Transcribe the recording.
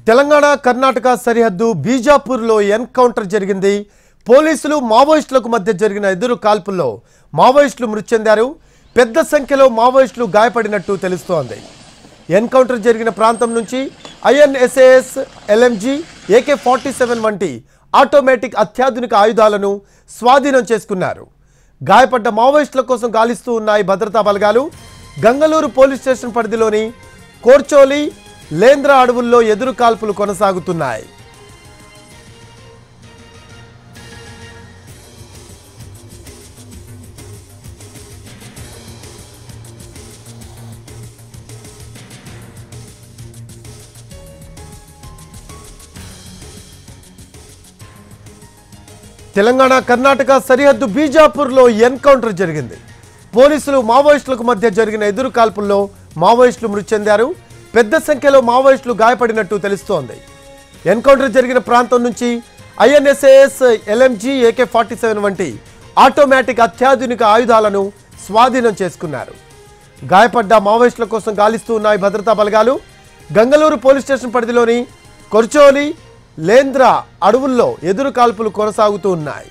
తెలంగాణ కర్ణాటక సరిహద్దు బీజాపూర్లో ఎన్కౌంటర్ జరిగింది. పోలీసులు మావోయిస్టులకు మధ్య జరిగిన ఎదురు కాల్పుల్లో మావోయిస్టులు మృతి చెందారు. పెద్ద సంఖ్యలో మావోయిస్టులు గాయపడినట్టు తెలుస్తోంది. ఎన్కౌంటర్ జరిగిన ప్రాంతం నుంచి INSAS, LMG, AK-47 వంటి ఆటోమేటిక్ అత్యాధునిక ఆయుధాలను స్వాధీనం చేసుకున్నారు. గాయపడ్డ మావోయిస్టుల కోసం గాలిస్తూ ఉన్నాయి భద్రతా బలగాలు. గంగలూరు పోలీస్ స్టేషన్ పరిధిలోని కోర్చోలి, లేంద్రా అడవుల్లో ఎదురు కాల్పులు కొనసాగుతున్నాయి. తెలంగాణ కర్ణాటక సరిహద్దు బీజాపూర్లో ఎన్కౌంటర్ జరిగింది. పోలీసులు మావోయిస్టులకు మధ్య జరిగిన ఎదురు కాల్పుల్లో మావోయిస్టులు మృతి చెందారు. పెద్ద సంఖ్యలో మావోయిస్టులు గాయపడినట్టు తెలుస్తోంది. ఎన్కౌంటర్ జరిగిన ప్రాంతం నుంచి INSAS, LMG, AK-47 వంటి ఆటోమేటిక్ అత్యాధునిక ఆయుధాలను స్వాధీనం చేసుకున్నారు. గాయపడ్డ మావోయిస్టుల కోసం గాలిస్తూ ఉన్నాయి భద్రతా బలగాలు. గంగలూరు పోలీస్ స్టేషన్ పరిధిలోని కొర్చోలి, లేంద్రా అడవుల్లో ఎదురు కాల్పులు కొనసాగుతూ ఉన్నాయి.